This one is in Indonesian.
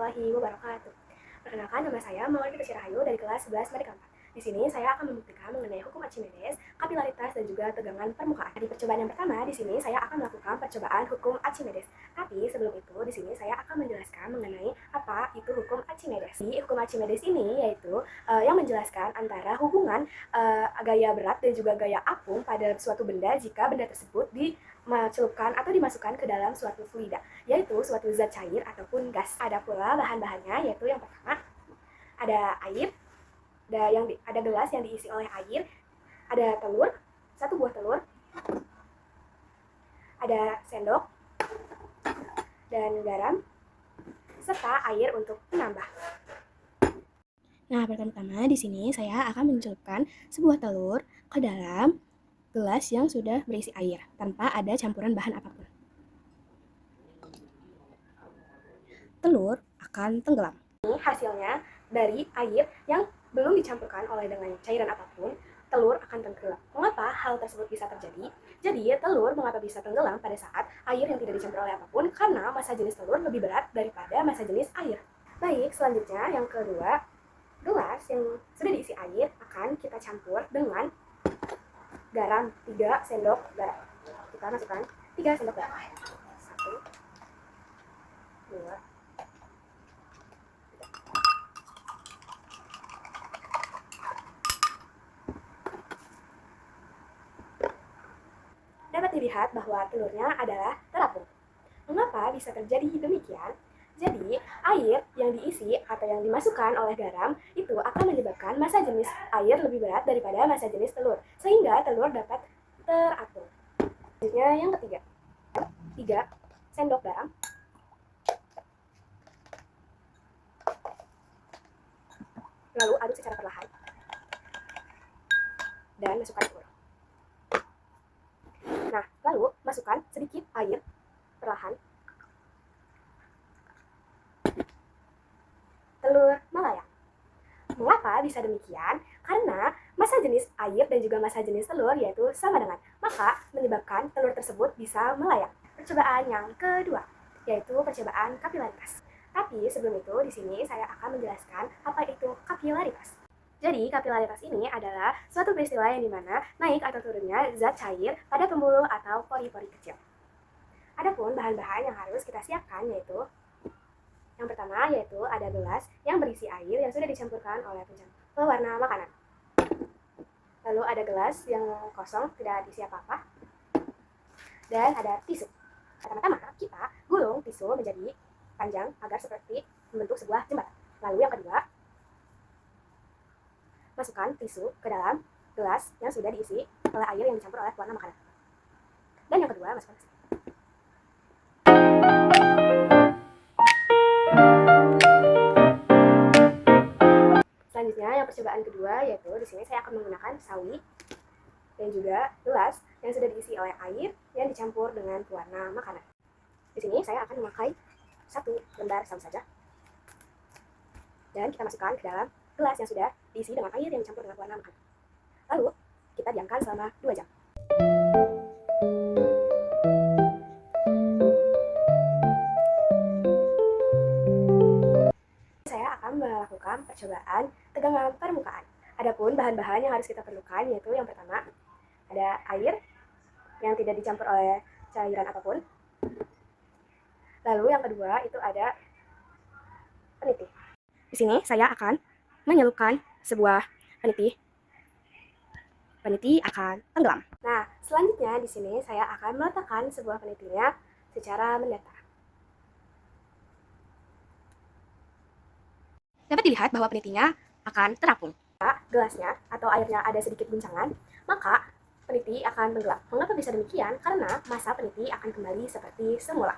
warahmatullahi wabarakatuh. Perkenalkan, nama saya Maulida Rahayu dari kelas 11 Merdeka 4. Di sini saya akan membuktikan mengenai hukum Archimedes, kapilaritas, dan juga tegangan permukaan. Di percobaan yang pertama, di sini saya akan melakukan percobaan hukum Archimedes. Tapi sebelum itu, di sini saya akan menjelaskan mengenai apa itu hukum Archimedes. Di hukum Archimedes ini yaitu yang menjelaskan antara hubungan gaya berat dan juga gaya apung pada suatu benda jika benda tersebut dicelupkan atau dimasukkan ke dalam suatu fluida, yaitu suatu zat cair ataupun gas. Ada pula bahan-bahannya, yaitu yang pertama ada air, ada gelas yang diisi oleh air, ada telur, satu buah telur, ada sendok, dan garam, serta air untuk penambah. Nah, pertama-tama di sini saya akan mencelupkan sebuah telur ke dalam gelas yang sudah berisi air tanpa ada campuran bahan apapun. Telur akan tenggelam. Ini hasilnya dari air yang belum dicampurkan oleh dengan cairan apapun, telur akan tenggelam. Mengapa hal tersebut bisa terjadi? Jadi, telur mengapa bisa tenggelam pada saat air yang tidak dicampur oleh apapun? Karena massa jenis telur lebih berat daripada massa jenis air. Baik, selanjutnya yang kedua, gelas yang sudah diisi air akan kita campur dengan garam 3 sendok garam. Kita masukkan 3 sendok garam. 1, 2, dapat dilihat bahwa telurnya adalah terapung. Mengapa bisa terjadi demikian? Jadi, air yang diisi atau yang dimasukkan oleh garam itu akan menyebabkan massa jenis air lebih berat daripada massa jenis telur, sehingga telur dapat terapung. Selanjutnya yang ketiga, 3 sendok garam, lalu aduk secara perlahan, dan masukkan telur. Nah, lalu masukkan sedikit air perlahan. Telur melayang. Mengapa bisa demikian? Karena massa jenis air dan juga massa jenis telur yaitu sama dengan, maka menyebabkan telur tersebut bisa melayang. Percobaan yang kedua, yaitu percobaan kapilaritas. Tapi sebelum itu, di sini saya akan menjelaskan apa itu kapilaritas. Jadi, kapilaritas ini adalah suatu peristiwa yang dimana naik atau turunnya zat cair pada pembuluh atau pori-pori kecil. Adapun bahan-bahan yang harus kita siapkan yaitu yang pertama yaitu ada gelas yang berisi air yang sudah dicampurkan oleh pewarna makanan. Lalu ada gelas yang kosong, tidak diisi apa-apa. Dan ada tisu. Pertama-tama kita gulung tisu menjadi panjang agar seperti membentuk sebuah jembatan. Lalu yang kedua, masukkan tisu ke dalam gelas yang sudah diisi oleh air yang dicampur oleh pewarna makanan. Dan yang kedua, masukkan tisu. Selanjutnya, yang percobaan kedua yaitu di sini saya akan menggunakan sawi dan juga gelas yang sudah diisi oleh air yang dicampur dengan pewarna makanan. Di sini saya akan memakai 1 lembar sawi saja. Dan kita masukkan ke dalam gelas yang sudah diisi dengan air yang dicampur dengan pewarna makanan. Lalu, kita diamkan selama 2 jam. Saya akan melakukan percobaan tegangan permukaan. Adapun bahan-bahan yang harus kita perlukan yaitu yang pertama, ada air yang tidak dicampur oleh cairan apapun. Lalu yang kedua itu ada peniti. Di sini saya akan menyelupkan sebuah peniti. Peniti akan tenggelam. Nah, selanjutnya di sini saya akan meletakkan sebuah penitinya secara mendatar. Dapat dilihat bahwa penitinya akan terapung. Jika gelasnya atau airnya ada sedikit guncangan, maka peniti akan tenggelam. Mengapa bisa demikian? Karena massa peniti akan kembali seperti semula.